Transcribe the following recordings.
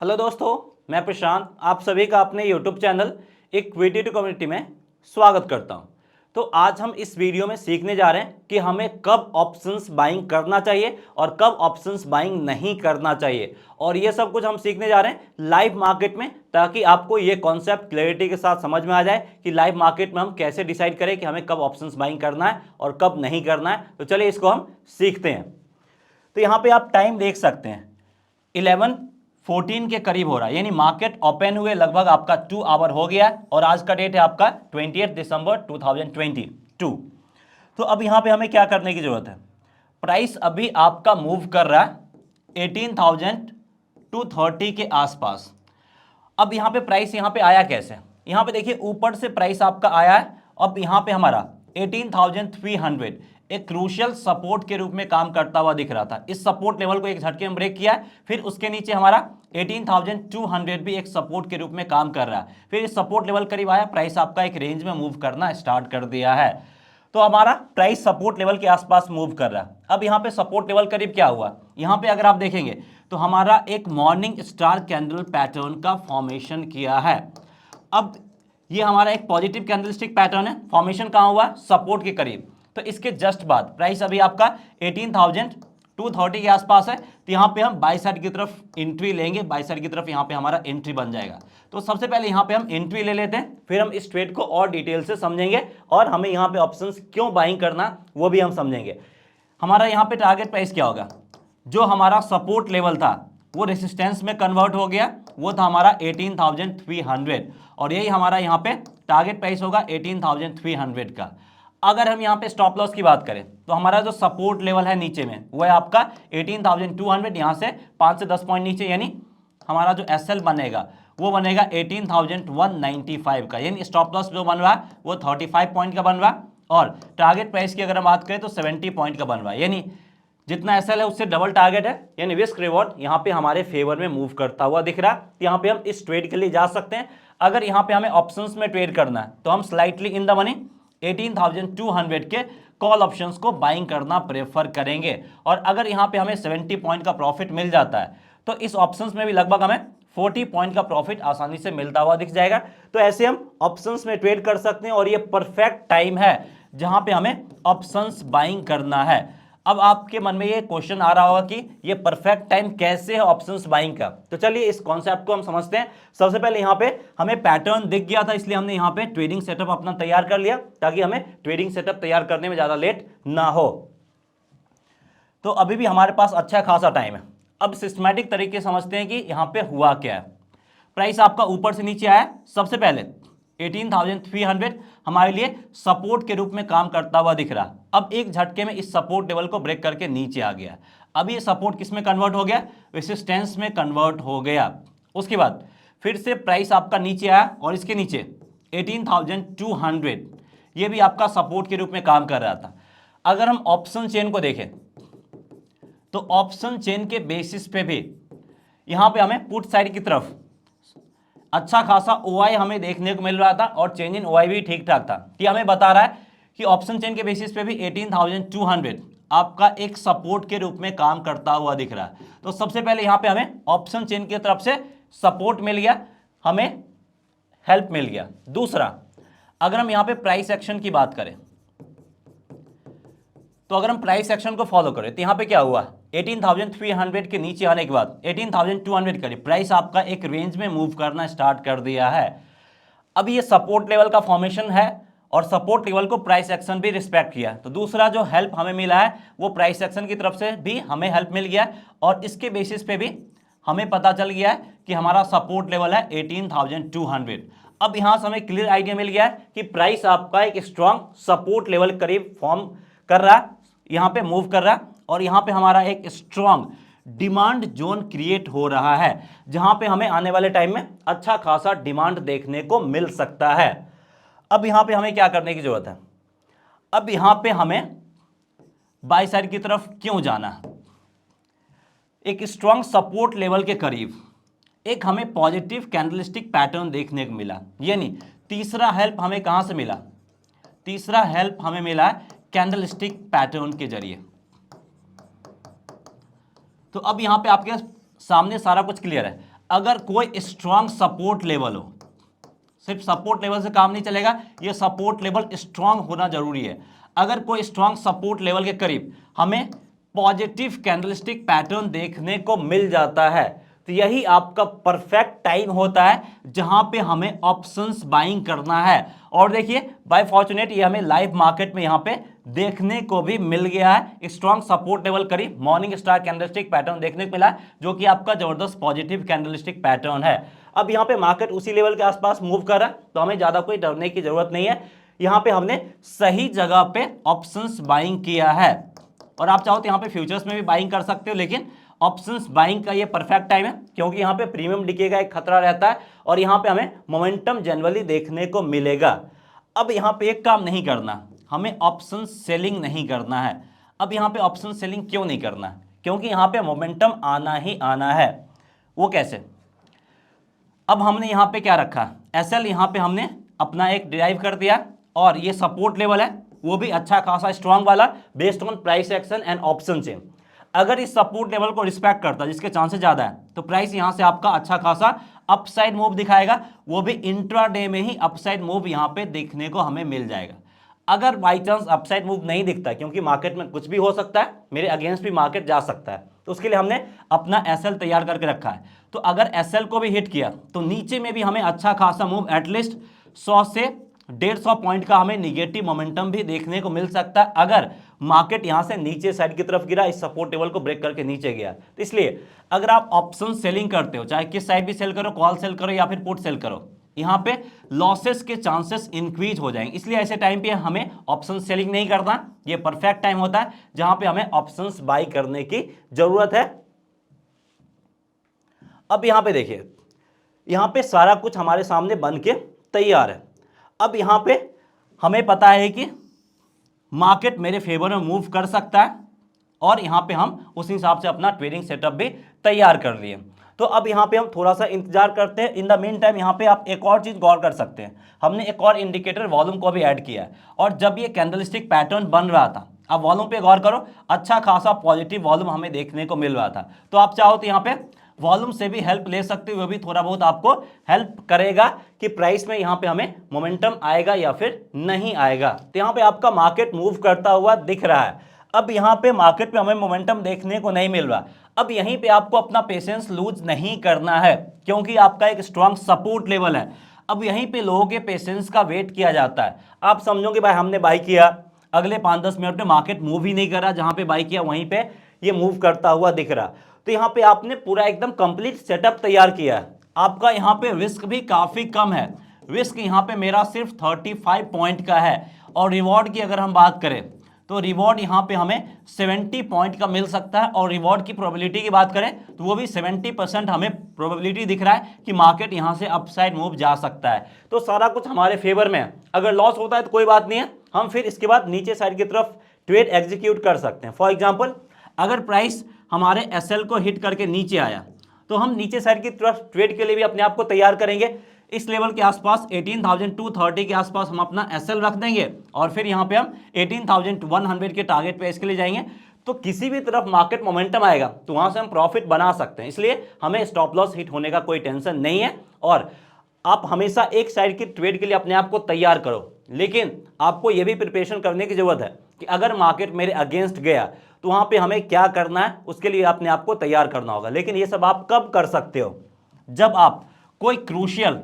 Hello दोस्तों, मैं प्रशांत आप सभी का अपने यूट्यूब चैनल इक्विटी कम्युनिटी में स्वागत करता हूं। तो आज हम इस वीडियो में सीखने जा रहे हैं कि हमें कब ऑप्शंस बाइंग करना चाहिए और कब ऑप्शंस बाइंग नहीं करना चाहिए, और ये सब कुछ हम सीखने जा रहे हैं लाइव मार्केट में, ताकि आपको ये कॉन्सेप्ट क्लैरिटी के साथ समझ में आ जाए कि लाइव मार्केट में हम कैसे डिसाइड करें कि हमें कब ऑप्शंस बाइंग करना है और कब नहीं करना है। तो चलिए इसको हम सीखते हैं। तो यहाँ पे आप टाइम देख सकते हैं 11:14 के करीब हो रहा है, यानी मार्केट ओपन हुए लगभग आपका 2 आवर हो गया है और आज का डेट है आपका 20 दिसंबर 2022। तो अब यहाँ पे हमें क्या करने की जरूरत है। प्राइस अभी आपका मूव कर रहा है 18,230 के आसपास। अब यहाँ पे प्राइस यहाँ पे आया कैसे, यहाँ पे देखिए ऊपर से प्राइस आपका आया है। अब यहाँ पे हमारा 18,300 एक क्रूशियल सपोर्ट के रूप में काम करता हुआ दिख रहा था। इस सपोर्ट लेवल को एक झटके में ब्रेक किया है, फिर उसके नीचे हमारा 18,200 भी एक सपोर्ट के रूप में काम कर रहा है। फिर इस सपोर्ट लेवल करीब आया, प्राइस आपका एक रेंज में मूव करना स्टार्ट कर दिया है। तो हमारा प्राइस सपोर्ट लेवल के आसपास मूव कर रहा है। अब यहाँ पे सपोर्ट लेवल करीब क्या हुआ, यहाँ पे अगर आप देखेंगे तो हमारा एक मॉर्निंग स्टार कैंडल पैटर्न का फॉर्मेशन किया है। अब ये हमारा एक पॉजिटिव कैंडलस्टिक पैटर्न है, फॉर्मेशन कहाँ हुआ, सपोर्ट के करीब। तो इसके जस्ट बाद प्राइस अभी आपका 18,230 के आसपास है। तो यहाँ पे हम बाई साइड की तरफ एंट्री लेंगे, बाई साइड की तरफ यहाँ पे हमारा एंट्री बन जाएगा। तो सबसे पहले यहाँ पे हम एंट्री ले लेते हैं, फिर हम इस ट्रेड को और डिटेल से समझेंगे और हमें यहाँ पे ऑप्शंस क्यों बाइंग करना वो भी हम समझेंगे। हमारा यहाँ पे टारगेट प्राइस क्या होगा, जो हमारा सपोर्ट लेवल था वो रेसिस्टेंस में कन्वर्ट हो गया, वो था हमारा 18,300 और यही हमारा यहाँ पे टारगेट प्राइस होगा 18,300 का। अगर हम यहाँ पे स्टॉप लॉस की बात करें तो हमारा जो सपोर्ट लेवल है नीचे में वो है आपका 18,200, यहाँ से 5 से 10 पॉइंट नीचे, यानी हमारा जो एसएल बनेगा वो बनेगा 18,195 का, यानी स्टॉप लॉस जो बन रहा है वो 35 पॉइंट का बन रहा है और टारगेट प्राइस की अगर हम बात करें तो 70 पॉइंट का बन रहा है, यानी जितना एसएल है उससे डबल टारगेट है, यानी रिस्क रिवॉर्ड यहाँ पे हमारे फेवर में मूव करता हुआ दिख रहा है। तो यहाँ पे हम इस ट्रेड के लिए जा सकते हैं। अगर यहाँ पे हमें ऑप्शंस में ट्रेड करना है तो हम स्लाइटली इन द मनी 18,200 के कॉल ऑप्शंस को बाइंग करना प्रेफर करेंगे, और अगर यहाँ पे हमें 70 पॉइंट का प्रॉफिट मिल जाता है तो इस ऑप्शंस में भी लगभग हमें 40 पॉइंट का प्रॉफिट आसानी से मिलता हुआ दिख जाएगा। तो ऐसे हम ऑप्शंस में ट्रेड कर सकते हैं और ये परफेक्ट टाइम है जहां पे हमें ऑप्शंस बाइंग करना है। अब आपके मन में ये क्वेश्चन आ रहा होगा कि ये परफेक्ट टाइम कैसे है ऑप्शंस बाइंग का, तो चलिए इस कॉन्सेप्ट को हम समझते हैं। सबसे पहले यहाँ पे हमें पैटर्न दिख गया था, इसलिए हमने यहाँ पे ट्रेडिंग सेटअप अपना तैयार कर लिया ताकि हमें ट्रेडिंग सेटअप तैयार करने में ज्यादा लेट ना हो। तो अभी भी हमारे पास अच्छा खासा टाइम है। अब सिस्टमैटिक तरीके समझते हैं कि यहाँ पे हुआ क्या है। प्राइस आपका ऊपर से नीचे आया, सबसे पहले 18,300 हमारे लिए सपोर्ट के रूप में काम करता हुआ दिख रहा। अब एक झटके में इस सपोर्ट लेवल को ब्रेक करके नीचे आ गया। अब ये सपोर्ट किस में कन्वर्ट हो गया, रेसिस्टेंस में कन्वर्ट हो गया। उसके बाद फिर से प्राइस आपका नीचे आया और इसके नीचे 18,200 ये भी आपका सपोर्ट के रूप में काम कर रहा था। अगर हम ऑप्शन चेन को देखें तो ऑप्शन चेन के बेसिस पे भी यहां पे हमें पुट साइड की तरफ अच्छा खासा ओआई हमें देखने को मिल रहा था और चेंज इन ओआई भी ठीक ठाक था। कि हमें बता रहा है कि ऑप्शन चेन के बेसिस पे भी 18,200 आपका एक सपोर्ट के रूप में काम करता हुआ दिख रहा है। तो सबसे पहले यहां पे हमें ऑप्शन चेन की तरफ से सपोर्ट मिल गया, हमें हेल्प मिल गया। दूसरा, अगर हम यहां पे प्राइस एक्शन की बात करें तो अगर हम प्राइस एक्शन को फॉलो करें तो यहां पे क्या हुआ, 18,300 के नीचे आने के बाद 18,200 करीब प्राइस आपका एक रेंज में मूव करना स्टार्ट कर दिया है। अब ये सपोर्ट लेवल का फॉर्मेशन है और सपोर्ट लेवल को प्राइस एक्शन भी रिस्पेक्ट किया। तो दूसरा जो हेल्प हमें मिला है वो प्राइस एक्शन की तरफ से भी हमें हेल्प मिल गया और इसके बेसिस पे भी हमें पता चल गया है कि हमारा सपोर्ट लेवल है 18,200। अब यहां से हमें क्लियर आइडिया मिल गया है कि प्राइस आपका एक स्ट्रॉन्ग सपोर्ट लेवल करीब फॉर्म कर रहा है, यहां पे मूव कर रहा है और यहां पे हमारा एक स्ट्रॉन्ग डिमांड जोन क्रिएट हो रहा है जहां पे हमें आने वाले टाइम में अच्छा खासा डिमांड देखने को मिल सकता है। अब यहां पे हमें क्या करने की जरूरत है, अब यहां पे हमें बाय साइड की तरफ क्यों जाना है। एक स्ट्रॉन्ग सपोर्ट लेवल के करीब एक हमें पॉजिटिव कैंडलस्टिक पैटर्न देखने को मिला, यानी तीसरा हेल्प हमें कहां से मिला, तीसरा हेल्प हमें मिला कैंडलस्टिक पैटर्न के जरिए। तो अब यहां पे आपके सामने सारा कुछ क्लियर है। अगर कोई स्ट्रांग सपोर्ट लेवल हो, सिर्फ सपोर्ट लेवल से काम नहीं चलेगा, ये सपोर्ट लेवल स्ट्रांग होना जरूरी है। अगर कोई स्ट्रांग सपोर्ट लेवल के करीब हमें पॉजिटिव कैंडलस्टिक पैटर्न देखने को मिल जाता है, तो यही आपका परफेक्ट टाइम होता है जहां पे हमें ऑप्शंस बाइंग करना है। और देखिए बाय फॉर्चुनेट ये हमें लाइव मार्केट में यहां पे देखने को भी मिल गया है। स्ट्रांग सपोर्ट लेवल करीब मॉर्निंग स्टार कैंडलस्टिक पैटर्न देखने को मिला है, जो कि आपका जबरदस्त पॉजिटिव कैंडलस्टिक पैटर्न है। अब यहाँ पे मार्केट उसी लेवल के आसपास मूव कर रहा है, तो हमें ज्यादा कोई डरने की जरूरत नहीं है। यहाँ पे हमने सही जगह पे ऑप्शंस बाइंग किया है, और आप चाहो तो यहाँ पे फ्यूचर्स में भी बाइंग कर सकते हो, लेकिन ऑप्शंस बाइंग का ये परफेक्ट टाइम है, क्योंकि यहाँ पे प्रीमियम डिके का एक खतरा रहता है और यहाँ पे हमें मोमेंटम जनरली देखने को मिलेगा। अब यहाँ पे एक काम नहीं करना, हमें ऑप्शन सेलिंग नहीं करना है। अब यहाँ पे ऑप्शन सेलिंग क्यों नहीं करना है? क्योंकि यहाँ पे मोमेंटम आना ही आना है। वो कैसे? अब हमने यहाँ पे क्या रखा, एसएल यहाँ पे हमने अपना एक डिराइव कर दिया, और ये सपोर्ट लेवल है वो भी अच्छा खासा स्ट्रांग वाला, based on price action and option chain. अगर इस सपोर्ट लेवल को रिस्पेक्ट करता है, जिसके चांसेस ज्यादा है, तो प्राइस यहां से आपका अच्छा खासा अपसाइड मूव दिखाएगा, वो भी इंट्राडे में ही अपसाइड मूव यहां पे देखने को हमें मिल जाएगा। अगर बाई चांस अपसाइड मूव नहीं दिखता, क्योंकि मार्केट में कुछ भी हो सकता है, मेरे अगेंस्ट भी मार्केट जा सकता है, तो उसके लिए हमने अपना एसएल तैयार करके रखा है। तो अगर एसएल को भी हिट किया तो नीचे में भी हमें अच्छा खासा मूव एटलीस्ट 100 से 150 पॉइंट का हमें निगेटिव मोमेंटम भी देखने को मिल सकता है, अगर मार्केट यहां से नीचे साइड की तरफ गिरा, इस सपोर्ट लेवल को ब्रेक करके नीचे गया। तो इसलिए अगर आप ऑप्शन सेलिंग करते हो, चाहे किस साइड भी सेल करो, कॉल सेल करो या फिर पुट सेल करो, यहां पे लॉसेस के चांसेस इंक्रीज हो जाएंगे। इसलिए ऐसे टाइम पे हमें ऑप्शन सेलिंग नहीं करना, ये परफेक्ट टाइम होता है जहां पे हमें ऑप्शंस बाई करने की जरूरत है। अब यहां पे देखिए, यहां पे सारा कुछ हमारे सामने बन के तैयार है। अब यहां पे हमें पता है कि मार्केट मेरे फेवर में मूव कर सकता है, और यहां पे हम उस हिसाब से अपना ट्रेडिंग सेटअप भी तैयार कर लिए। तो अब यहां पे हम थोड़ा सा इंतजार करते हैं। इन द मीन टाइम यहां पे आप एक और चीज गौर कर सकते हैं, हमने एक और इंडिकेटर वॉल्यूम को भी ऐड किया है, और जब ये कैंडलस्टिक पैटर्न बन रहा था, अब वॉल्यूम पे गौर करो, अच्छा खासा पॉजिटिव वॉल्यूम हमें देखने को मिल रहा था। तो आप चाहो तो यहाँ पे वॉल्यूम से भी हेल्प ले सकते हो, वो भी थोड़ा बहुत आपको हेल्प करेगा कि प्राइस में यहाँ पे हमें मोमेंटम आएगा या फिर नहीं आएगा। तो यहाँ पे आपका मार्केट मूव करता हुआ दिख रहा है। अब यहाँ पे मार्केट में हमें मोमेंटम देखने को नहीं मिल रहा। अब यहीं पे आपको अपना पेशेंस लूज नहीं करना है, क्योंकि आपका एक स्ट्रांग सपोर्ट लेवल है। अब यहीं पे लोगों के पेशेंस का वेट किया जाता है। आप समझोगे भाई हमने बाई किया, अगले 5-10 मिनट में मार्केट मूव ही नहीं कर रहा, जहां पे बाई किया वहीं पे ये मूव करता हुआ दिख रहा। तो यहाँ पे आपने पूरा एकदम कंप्लीट सेटअप तैयार किया है। आपका यहाँ पे रिस्क भी काफी कम है। रिस्क यहाँ पे मेरा सिर्फ 35 पॉइंट का है, और रिवॉर्ड की अगर हम बात करें तो रिवॉर्ड यहाँ पे हमें 70 पॉइंट का मिल सकता है, और रिवॉर्ड की प्रोबेबिलिटी की बात करें तो वो भी 70% हमें प्रोबेबिलिटी दिख रहा है कि मार्केट यहाँ से अपसाइड मूव जा सकता है। तो सारा कुछ हमारे फेवर में है। अगर लॉस होता है तो कोई बात नहीं है, हम फिर इसके बाद नीचे साइड की तरफ ट्रेड एग्जीक्यूट कर सकते हैं। फॉर एग्जाम्पल, अगर प्राइस हमारे एसएल को हिट करके नीचे आया, तो हम नीचे साइड की तरफ ट्रेड के लिए भी अपने आप को तैयार करेंगे। इस लेवल के आसपास 18,230 के आसपास हम अपना एसएल रख देंगे, और फिर यहाँ पे हम 18,100 के टारगेट पे इसके लिए जाएंगे। तो किसी भी तरफ मार्केट मोमेंटम आएगा तो वहां से हम प्रॉफिट बना सकते हैं। इसलिए हमें स्टॉप लॉस हिट होने का कोई टेंशन नहीं है, और आप हमेशा एक साइड की ट्रेड के लिए अपने आप को तैयार करो। लेकिन आपको यह भी प्रिपरेशन करने की जरूरत है कि अगर मार्केट मेरे अगेंस्ट गया तो वहां पे हमें क्या करना है, उसके लिए अपने आप को तैयार करना होगा। लेकिन ये सब आप कब कर सकते हो? जब आप कोई क्रूशियल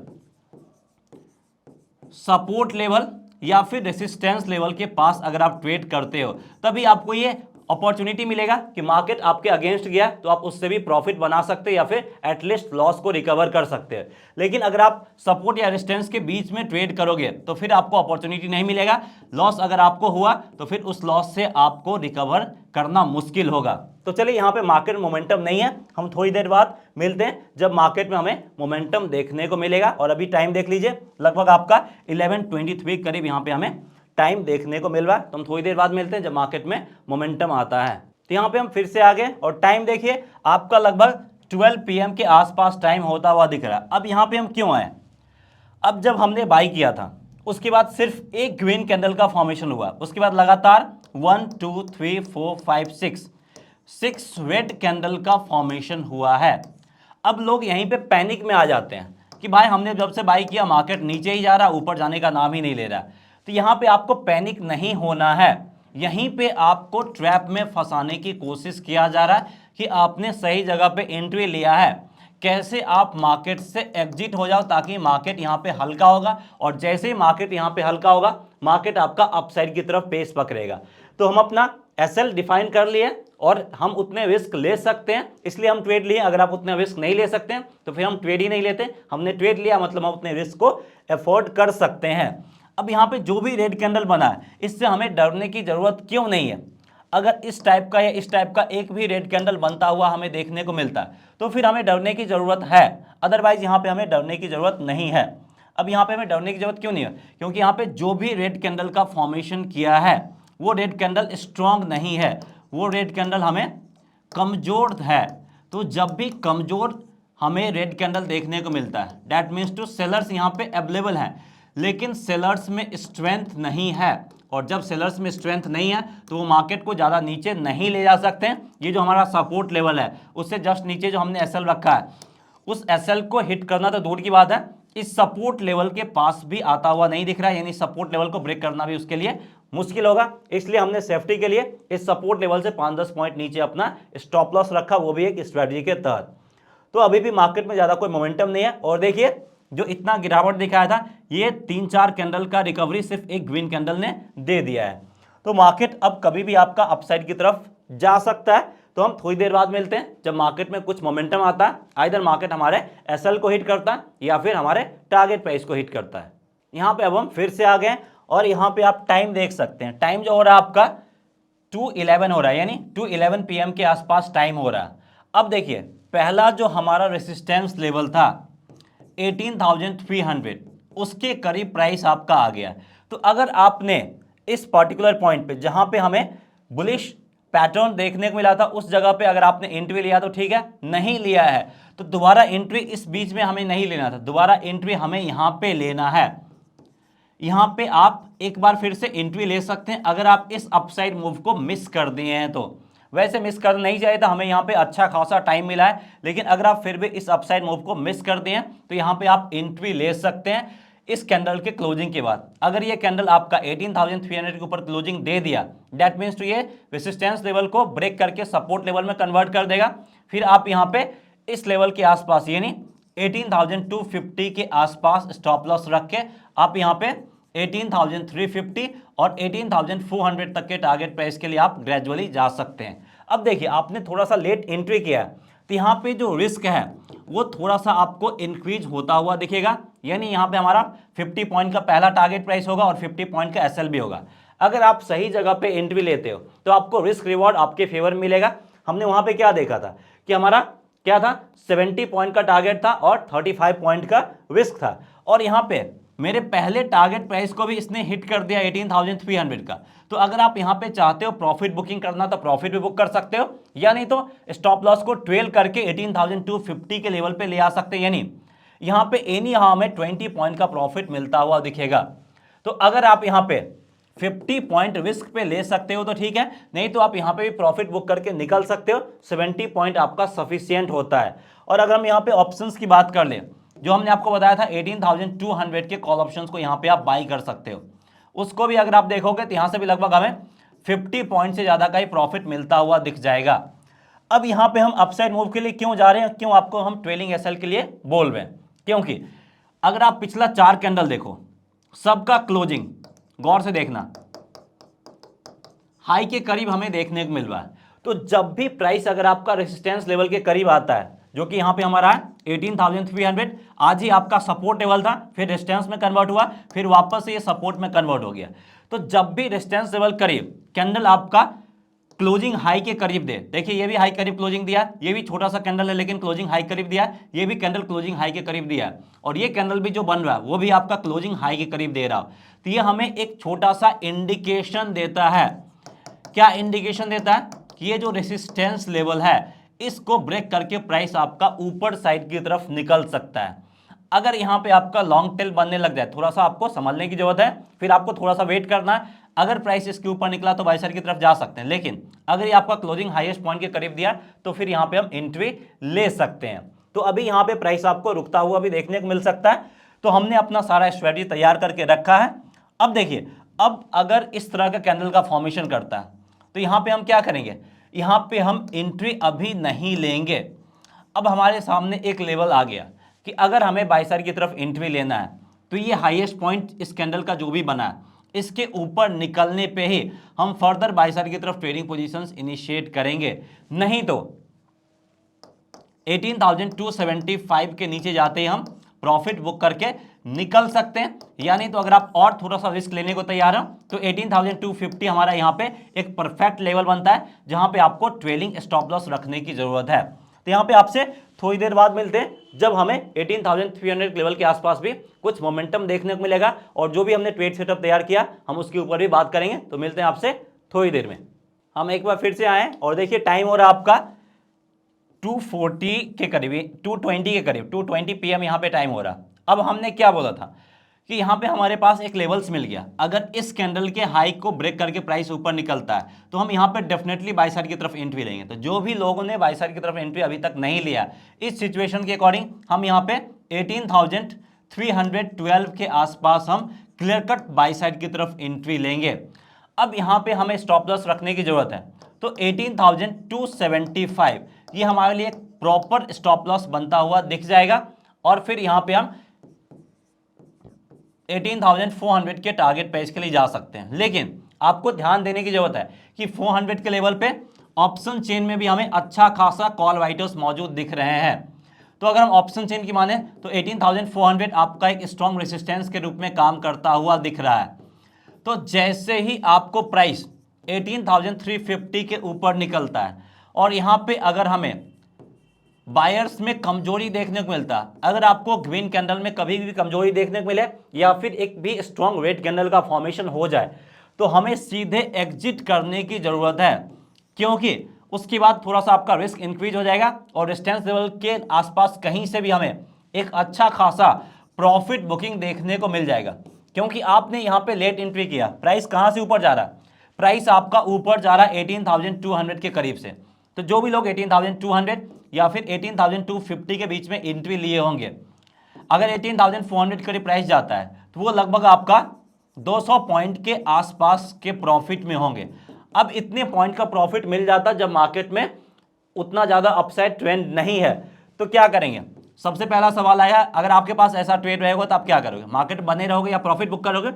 सपोर्ट लेवल या फिर रेसिस्टेंस लेवल के पास अगर आप ट्रेड करते हो, तभी आपको ये अपॉर्चुनिटी मिलेगा कि मार्केट आपके अगेंस्ट गया तो आप उससे भी प्रॉफिट बना सकते हैं या फिर एटलीस्ट लॉस को रिकवर कर सकते हैं। लेकिन अगर आप सपोर्ट या रेजिस्टेंस के बीच में ट्रेड करोगे तो फिर आपको अपॉर्चुनिटी नहीं मिलेगा। लॉस अगर आपको हुआ तो फिर उस लॉस से आपको रिकवर करना मुश्किल होगा। तो चलिए, यहाँ पे मार्केट में मोमेंटम नहीं है, हम थोड़ी देर बाद मिलते हैं जब मार्केट में हमें मोमेंटम देखने को मिलेगा। और अभी टाइम देख लीजिए, लगभग आपका 11:23 करीब यहाँ पे हमें टाइम देखने को मिल रहा है। तो हम थोड़ी देर बाद मिलते हैं जब मार्केट में मोमेंटम आता है। तो यहाँ पे हम फिर से आ गए और टाइम देखिए, आपका लगभग 12 PM के आसपास टाइम होता हुआ दिख रहा है। अब यहाँ पे हम क्यों आए? अब जब हमने बाई किया था उसके बाद सिर्फ एक ग्रीन कैंडल का फॉर्मेशन हुआ, उसके बाद लगातार 1 2 3 4 5 6 रेड कैंडल का फॉर्मेशन हुआ है। अब लोग यहीं पे पैनिक में आ जाते हैं कि भाई हमने जब से बाई किया मार्केट नीचे ही जा रहा, ऊपर जाने का नाम ही नहीं ले रहा। तो यहाँ पे आपको पैनिक नहीं होना है, यहीं पे आपको ट्रैप में फंसाने की कोशिश किया जा रहा है कि आपने सही जगह पे एंट्री लिया है, कैसे आप मार्केट से एग्जिट हो जाओ ताकि मार्केट यहाँ पे हल्का होगा, और जैसे ही मार्केट यहाँ पे हल्का होगा मार्केट आपका अपसाइड की तरफ पेस पकड़ेगा। तो हम अपना एसएल डिफाइन कर लिए और हम उतने रिस्क ले सकते हैं, इसलिए हम ट्रेड लिए। अगर आप उतने रिस्क नहीं ले सकते हैं तो फिर हम ट्रेड ही नहीं लेते। हमने ट्रेड लिया मतलब हम अपने रिस्क को अफोर्ड कर सकते हैं। अब यहाँ पे जो भी रेड कैंडल बना है इससे हमें डरने की जरूरत क्यों नहीं है। अगर इस टाइप का या इस टाइप का एक भी रेड कैंडल बनता हुआ हमें देखने को मिलता है तो फिर हमें डरने की जरूरत है, अदरवाइज यहाँ पे हमें डरने की जरूरत नहीं है। अब यहाँ पे हमें डरने की जरूरत क्यों नहीं है, क्योंकि यहाँ पे जो भी रेड कैंडल का फॉर्मेशन किया है वो रेड कैंडल स्ट्रांग नहीं है, वो रेड कैंडल हमें कमजोर है। तो जब भी कमजोर हमें रेड कैंडल देखने को मिलता है दैट मीन्स टू सेलर्स यहाँ पे अवेलेबल हैं, लेकिन सेलर्स में स्ट्रेंथ नहीं है। और जब सेलर्स में स्ट्रेंथ नहीं है तो वो मार्केट को ज़्यादा नीचे नहीं ले जा सकते हैं। ये जो हमारा सपोर्ट लेवल है उससे जस्ट नीचे जो हमने एसएल रखा है उस एसएल को हिट करना तो दूर की बात है, इस सपोर्ट लेवल के पास भी आता हुआ नहीं दिख रहा है, यानी सपोर्ट लेवल को ब्रेक करना भी उसके लिए मुश्किल होगा। इसलिए हमने सेफ्टी के लिए इस सपोर्ट लेवल से 5-10 पॉइंट नीचे अपना स्टॉप लॉस रखा, वो भी एक स्ट्रेटजी के तहत। तो अभी भी मार्केट में ज़्यादा कोई मोमेंटम नहीं है। और देखिए जो इतना गिरावट दिखाया था ये 3-4 कैंडल का रिकवरी सिर्फ एक ग्रीन कैंडल ने दे दिया है। तो मार्केट अब कभी भी आपका अपसाइड की तरफ जा सकता है। तो हम थोड़ी देर बाद मिलते हैं जब मार्केट में कुछ मोमेंटम आता है, आइदर मार्केट हमारे एसएल को हिट करता है या फिर हमारे टारगेट प्राइस को हिट करता है। यहाँ पे अब हम फिर से आ गए और यहाँ पे आप टाइम देख सकते हैं, टाइम जो हो रहा है आपका 2:11 हो रहा है, यानी 2:11 PM के आसपास टाइम हो रहा है। अब देखिए पहला जो हमारा रेसिस्टेंस लेवल था 18,300 उसके करीब प्राइस आपका आ गया। तो अगर आपने इस पर्टिकुलर पॉइंट पे जहां पे हमें बुलिश पैटर्न देखने को मिला था उस जगह पे अगर आपने एंट्री लिया तो ठीक है, नहीं लिया है तो दोबारा एंट्री इस बीच में हमें नहीं लेना था, दोबारा एंट्री हमें यहां पे लेना है। यहां पे आप एक बार फिर से एंट्री ले सकते हैं अगर आप इस अपसाइड मूव को मिस कर दिए हैं तो। वैसे मिस कर नहीं चाहिए था, हमें यहाँ पे अच्छा खासा टाइम मिला है, लेकिन अगर आप फिर भी इस अपसाइड मूव को मिस कर दिए तो यहाँ पे आप एंट्री ले सकते हैं इस कैंडल के क्लोजिंग के बाद। अगर ये कैंडल आपका 18,300 के ऊपर क्लोजिंग दे दिया दैट मीन्स टू ये रेसिस्टेंस लेवल को ब्रेक करके सपोर्ट लेवल में कन्वर्ट कर देगा। फिर आप यहाँ पे इस लेवल के आसपास यानी 18,250 के आसपास स्टॉप लॉस रख के आप यहाँ पे 18,350 और 18,400 तक के टारगेट प्राइस के लिए आप ग्रेजुअली जा सकते हैं। अब देखिए आपने थोड़ा सा लेट एंट्री किया तो यहाँ पे जो रिस्क है वो थोड़ा सा आपको इंक्रीज होता हुआ दिखेगा, यानी यहाँ पे हमारा 50 पॉइंट का पहला टारगेट प्राइस होगा और 50 पॉइंट का एसएल भी होगा। अगर आप सही जगह पे एंट्री लेते हो तो आपको रिस्क रिवॉर्ड आपके फेवर में मिलेगा। हमने वहां पे क्या देखा था कि हमारा क्या था 70 पॉइंट का टारगेट था और 35 पॉइंट का रिस्क था, और यहाँ पे मेरे पहले टारगेट प्राइस को भी इसने हिट कर दिया 18,300 का। तो अगर आप यहाँ पे चाहते हो प्रॉफिट बुकिंग करना तो प्रॉफिट भी बुक कर सकते हो, या नहीं तो स्टॉप लॉस को ट्रेल करके 18,250 के लेवल पे ले आ सकते हैं, यानी यहाँ पे एनी हाउ में 20 पॉइंट का प्रॉफिट मिलता हुआ दिखेगा। तो अगर आप यहाँ पे 50 पॉइंट रिस्क पे ले सकते हो तो ठीक है, नहीं तो आप यहाँ पे भी प्रॉफिट बुक करके निकल सकते हो, 70 पॉइंट आपका सफिशियंट होता है। और अगर हम यहाँ पे ऑप्शंस की बात कर ले, जो हमने आपको बताया था 18,200 के कॉल ऑप्शंस को यहाँ पे आप बाई कर सकते हो, उसको भी अगर आप देखोगे तो यहाँ से भी लगभग हमें 50 पॉइंट से ज़्यादा का ही प्रॉफिट मिलता हुआ दिख जाएगा। अब यहाँ पे हम अपसाइड मूव के लिए क्यों जा रहे हैं, क्यों आपको हम ट्रेलिंग एसएल के लिए बोल रहे हैं, क्योंकि अगर आप पिछला 4 कैंडल देखो सबका क्लोजिंग गौर से देखना हाई के करीब हमें देखने को मिल रहा है। तो जब भी प्राइस अगर आपका रेसिस्टेंस लेवल के करीब आता है, जो कि यहाँ पे हमारा है 18,300, आज ही आपका सपोर्ट लेवल था, फिर रेजिस्टेंस में कन्वर्ट हुआ, फिर वापस से ये सपोर्ट में कन्वर्ट हो गया। तो जब भी रेजिस्टेंस लेवल करीब कैंडल आपका क्लोजिंग हाई के करीब दे, देखिए ये भी हाई करीब क्लोजिंग दिया, ये भी छोटा सा कैंडल है लेकिन क्लोजिंग हाई करीब दिया, ये भी कैंडल क्लोजिंग हाई के करीब दिया, और ये कैंडल भी जो बन रहा है वो भी आपका क्लोजिंग हाई के करीब दे रहा। तो ये हमें एक छोटा सा इंडिकेशन देता है। क्या इंडिकेशन देता है कि ये जो रेसिस्टेंस लेवल है इसको ब्रेक करके प्राइस आपका ऊपर साइड की तरफ निकल सकता है। अगर यहाँ पे आपका लॉन्ग टेल बनने लग जाए, थोड़ा सा आपको समझने की जरूरत है, फिर आपको थोड़ा सा वेट करना है। अगर प्राइस इसके ऊपर निकला तो बाई साइड की तरफ जा सकते हैं, लेकिन अगर ये आपका क्लोजिंग हाईएस्ट पॉइंट के करीब दिया तो फिर यहाँ पे हम एंट्री ले सकते हैं। तो अभी यहाँ पे प्राइस आपको रुकता हुआ भी देखने को मिल सकता है। तो हमने अपना सारा स्ट्रेटजी तैयार करके रखा है। अब देखिए, अब अगर इस तरह का कैंडल का फॉर्मेशन करता है तो यहाँ पे हम क्या करेंगे, यहाँ पे हम एंट्री अभी नहीं लेंगे। अब हमारे सामने एक लेवल आ गया कि अगर हमें बाय साइड की तरफ एंट्री लेना है तो ये हाईएस्ट पॉइंट इस कैंडल का जो भी बना है इसके ऊपर निकलने पे ही हम फर्दर बाय साइड की तरफ ट्रेडिंग पोजीशंस इनिशिएट करेंगे, नहीं तो 18,275 के नीचे जाते ही हम प्रॉफिट बुक करके निकल सकते हैं। यानी तो अगर आप और थोड़ा सा रिस्क लेने को तैयार हो तो 18,250 हमारा यहाँ पे एक परफेक्ट लेवल बनता है जहां पे आपको ट्रेलिंग स्टॉप लॉस रखने की जरूरत है। तो यहाँ पे आपसे थोड़ी देर बाद मिलते हैं जब हमें 18,300 लेवल के आसपास भी कुछ मोमेंटम देखने को मिलेगा और जो भी हमने ट्रेड सेटअप तैयार किया हम उसके ऊपर भी बात करेंगे। तो मिलते हैं आपसे थोड़ी देर में। हम एक बार फिर से आए और देखिए टाइम हो रहा है आपका 240 के करीब, 220 के करीब, 220 PM यहाँ पे टाइम हो रहा। अब हमने क्या बोला था कि यहाँ पे हमारे पास एक लेवल्स मिल गया, अगर इस कैंडल के हाई को ब्रेक करके प्राइस ऊपर निकलता है तो हम यहाँ पे डेफिनेटली बाय साइड की तरफ एंट्री लेंगे। तो जो भी लोगों ने बाय साइड की तरफ एंट्री अभी तक नहीं लिया, इस सिचुएशन के अकॉर्डिंग हम यहाँ पे 18,312 के आसपास हम क्लियर कट बाय साइड की तरफ एंट्री लेंगे। अब यहाँ पे हमें स्टॉप लॉस रखने की जरूरत है, तो 18,275 ये हमारे लिए एक प्रॉपर स्टॉप लॉस बनता हुआ दिख जाएगा और फिर यहाँ पे हम 18,400 के टारगेट प्राइस के लिए जा सकते हैं। लेकिन आपको ध्यान देने की जरूरत है कि 400 के लेवल पे ऑप्शन चेन में भी हमें अच्छा खासा कॉल वाइटर्स मौजूद दिख रहे हैं। तो अगर हम ऑप्शन चेन की माने तो 18,400 आपका एक स्ट्रॉन्ग रेसिस्टेंस के रूप में काम करता हुआ दिख रहा है। तो जैसे ही आपको प्राइस 18,350 के ऊपर निकलता है और यहाँ पे अगर हमें बायर्स में कमजोरी देखने को मिलता है, अगर आपको ग्रीन कैंडल में कभी भी कमजोरी देखने को मिले या फिर एक भी स्ट्रॉन्ग रेड कैंडल का फॉर्मेशन हो जाए तो हमें सीधे एग्जिट करने की जरूरत है, क्योंकि उसके बाद थोड़ा सा आपका रिस्क इंक्रीज हो जाएगा और रेजिस्टेंस लेवल के आसपास कहीं से भी हमें एक अच्छा खासा प्रॉफिट बुकिंग देखने को मिल जाएगा। क्योंकि आपने यहाँ पे लेट एंट्री किया, प्राइस कहाँ से ऊपर जा रहा है, प्राइस आपका ऊपर जा रहा है 18,200 के करीब से। तो जो भी लोग 18,200 या फिर 18,250 के बीच में एंट्री लिए होंगे, अगर 18,400 के करीब प्राइस जाता है तो वो लगभग आपका 200 पॉइंट के आसपास के प्रॉफिट में होंगे। अब इतने पॉइंट का प्रॉफिट मिल जाता जब मार्केट में उतना ज़्यादा अपसाइड ट्रेंड नहीं है तो क्या करेंगे। सबसे पहला सवाल आया, अगर आपके पास ऐसा ट्रेड रहेगा तो आप क्या करोगे, मार्केट बने रहोगे या प्रॉफिट बुक करोगे।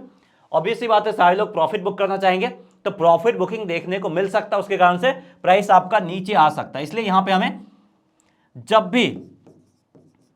ऑब्वियस सी बात है सारे लोग प्रॉफिट बुक करना चाहेंगे, तो प्रॉफिट बुकिंग देखने को मिल सकता है, उसके कारण से प्राइस आपका नीचे आ सकता है। इसलिए यहां पे हमें जब भी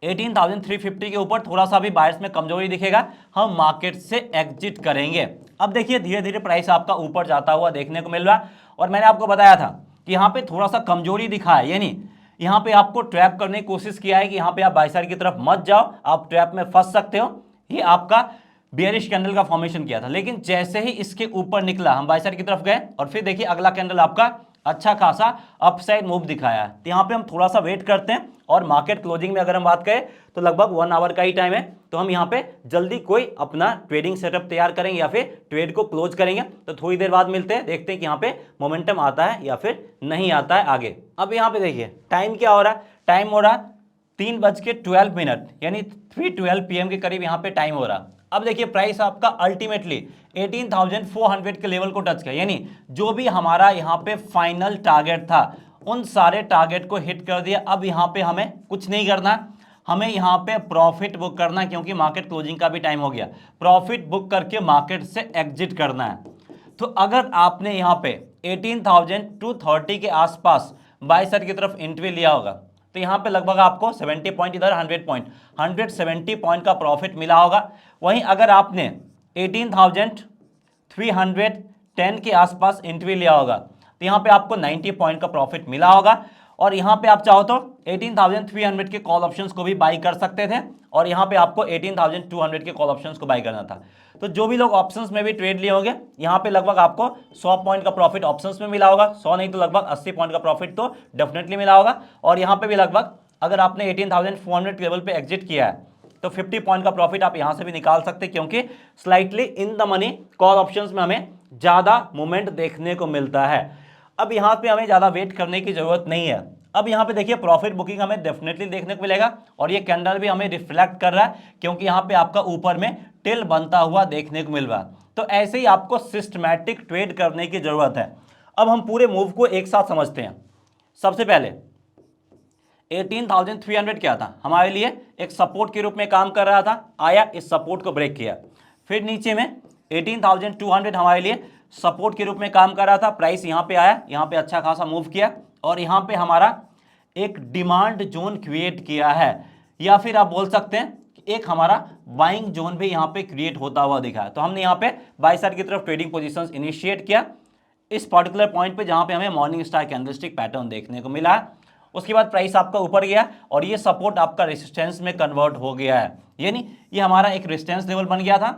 18,350 के ऊपर थोड़ा सा भी बायर्स में कमजोरी दिखेगा हम मार्केट से एग्जिट करेंगे। अब देखिए धीरे धीरे प्राइस आपका ऊपर जाता हुआ देखने को मिल रहा है और मैंने आपको बताया था कि यहाँ पे थोड़ा सा कमजोरी दिखा है, यानी यहाँ पे आपको ट्रैप करने की कोशिश किया है कि यहाँ पे आप बाय साइड की तरफ मत जाओ, आप ट्रैप में फंस सकते हो। ये आपका बेयरिश कैंडल का फॉर्मेशन किया था, लेकिन जैसे ही इसके ऊपर निकला हम बाय साइड की तरफ गए और फिर देखिए अगला कैंडल आपका अच्छा खासा अपसाइड मूव दिखाया है। तो यहाँ पे हम थोड़ा सा वेट करते हैं और मार्केट क्लोजिंग में अगर हम बात करें तो लगभग 1 आवर का ही टाइम है, तो हम यहाँ पे जल्दी कोई अपना ट्रेडिंग सेटअप तैयार करेंगे या फिर ट्रेड को क्लोज करेंगे। तो थोड़ी देर बाद मिलते हैं, देखते हैं कि यहाँ पे मोमेंटम आता है या फिर नहीं आता है आगे। अब यहाँ पे देखिए टाइम क्या हो रहा है, टाइम हो रहा है 3:12 यानी 3:12 PM के करीब यहाँ पे टाइम हो रहा। अब देखिए प्राइस आपका अल्टीमेटली 18,400 के लेवल को टच किया, यानी जो भी हमारा यहाँ पे फाइनल टारगेट था उन सारे टारगेट को हिट कर दिया। अब यहाँ पे हमें कुछ नहीं करना, हमें यहाँ पे प्रॉफिट बुक करना है, क्योंकि मार्केट क्लोजिंग का भी टाइम हो गया। प्रॉफिट बुक करके मार्केट से एग्जिट करना है। तो अगर आपने यहाँ पे 18,230 के आसपास बाय साइड की तरफ एंट्री लिया होगा तो यहाँ पे लगभग आपको 70 पॉइंट, इधर 100 पॉइंट, 170 पॉइंट का प्रॉफिट मिला होगा। वहीं अगर आपने 18,310 के आसपास एंट्री लिया होगा तो यहाँ पे आपको 90 पॉइंट का प्रॉफिट मिला होगा। और यहाँ पे आप चाहो तो 18,300 के कॉल ऑप्शंस को भी बाई कर सकते थे और यहाँ पे आपको 18,200 के कॉल ऑप्शंस को बाई करना था। तो जो भी लोग ऑप्शंस में भी ट्रेड लिए होंगे यहाँ पे लगभग आपको 100 पॉइंट का प्रॉफिट ऑप्शंस में मिला होगा, 100 नहीं तो लगभग 80 पॉइंट का प्रॉफिट तो डेफिनेटली मिला होगा। और यहाँ पे भी लगभग अगर आपने 18,400 लेवल पे एग्जिट किया है तो 50 पॉइंट का प्रॉफिट आप यहाँ से भी निकाल सकते हैं, क्योंकि slightly in the money call options में हमें ज़्यादा मूवमेंट देखने को मिलता है। अब यहाँ पे हमें ज़्यादा वेट करने की ज़रूरत नहीं है, अब यहाँ पे देखिए प्रॉफिट बुकिंग हमें डेफिनेटली देखने को मिलेगा और ये कैंडल भी हमें रिफ्लेक्ट कर रहा है क्योंकि यहाँ पे आपका ऊपर में टेल बनता हुआ देखने को मिल रहा है। तो ऐसे ही आपको सिस्टमैटिक ट्रेड करने की जरूरत है। अब हम पूरे मूव को एक साथ समझते हैं। सबसे पहले 18,300 क्या था, हमारे लिए एक सपोर्ट के रूप में काम कर रहा था, आया, इस सपोर्ट को ब्रेक किया। फिर नीचे में 18,200 हमारे लिए सपोर्ट के रूप में काम कर रहा था, प्राइस यहाँ पे आया, यहाँ पे अच्छा खासा मूव किया और यहाँ पे हमारा एक डिमांड जोन क्रिएट किया है, या फिर आप बोल सकते हैं एक हमारा बाइंग जोन भी यहाँ पे क्रिएट होता हुआ दिखा है। तो हमने यहाँ पे बाई साइड की तरफ ट्रेडिंग पोजीशंस इनिशिएट किया इस पर्टिकुलर पॉइंट पे जहाँ पे हमें मॉर्निंग स्टार कैंडलस्टिक पैटर्न देखने को मिला है। उसके बाद प्राइस आपका ऊपर गया और ये सपोर्ट आपका रेजिस्टेंस में कन्वर्ट हो गया है, यानी ये हमारा एक रेजिस्टेंस लेवल बन गया था,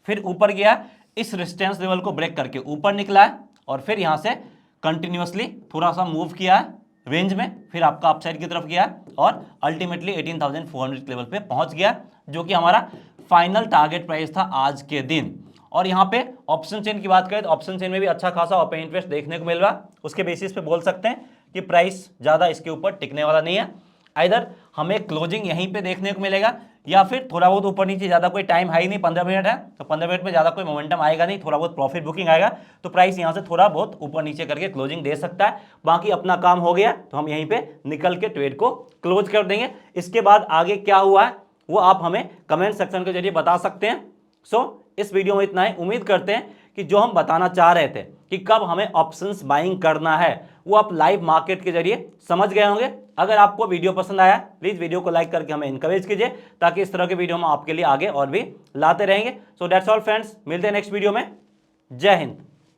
फिर ऊपर गया, इस रेजिस्टेंस लेवल को ब्रेक करके ऊपर निकला है और फिर यहाँ से कंटिन्यूअसली थोड़ा सा मूव किया है रेंज में, फिर आपका अपसाइड की तरफ गया और अल्टीमेटली 18,400 लेवल पे पहुंच गया, जो कि हमारा फाइनल टारगेट प्राइस था आज के दिन। और यहाँ पे ऑप्शन चेन की बात करें तो ऑप्शन चेन में भी अच्छा खासा ओपन इंटरेस्ट देखने को मिल रहा, उसके बेसिस पे बोल सकते हैं कि प्राइस ज़्यादा इसके ऊपर टिकने वाला नहीं है। इधर हमें क्लोजिंग यहीं पे देखने को मिलेगा या फिर थोड़ा बहुत ऊपर नीचे, ज़्यादा कोई टाइम है ही नहीं, 15 मिनट है तो 15 मिनट में ज़्यादा कोई मोमेंटम आएगा नहीं, थोड़ा बहुत प्रॉफिट बुकिंग आएगा तो प्राइस यहाँ से थोड़ा बहुत ऊपर नीचे करके क्लोजिंग दे सकता है। बाकी अपना काम हो गया तो हम यहीं पे निकल के ट्रेड को क्लोज कर देंगे। इसके बाद आगे क्या हुआ है वो आप हमें कमेंट सेक्शन के जरिए बता सकते हैं। सो इस वीडियो में इतना ही। उम्मीद करते हैं कि जो हम बताना चाह रहे थे कि कब हमें ऑप्शंस बाइंग करना है वो आप लाइव मार्केट के जरिए समझ गए होंगे। अगर आपको वीडियो पसंद आया प्लीज वीडियो को लाइक करके हमें इनकरेज कीजिए ताकि इस तरह के वीडियो हम आपके लिए आगे और भी लाते रहेंगे। सो दैट्स ऑल फ्रेंड्स, मिलते हैं नेक्स्ट वीडियो में। जय हिंद।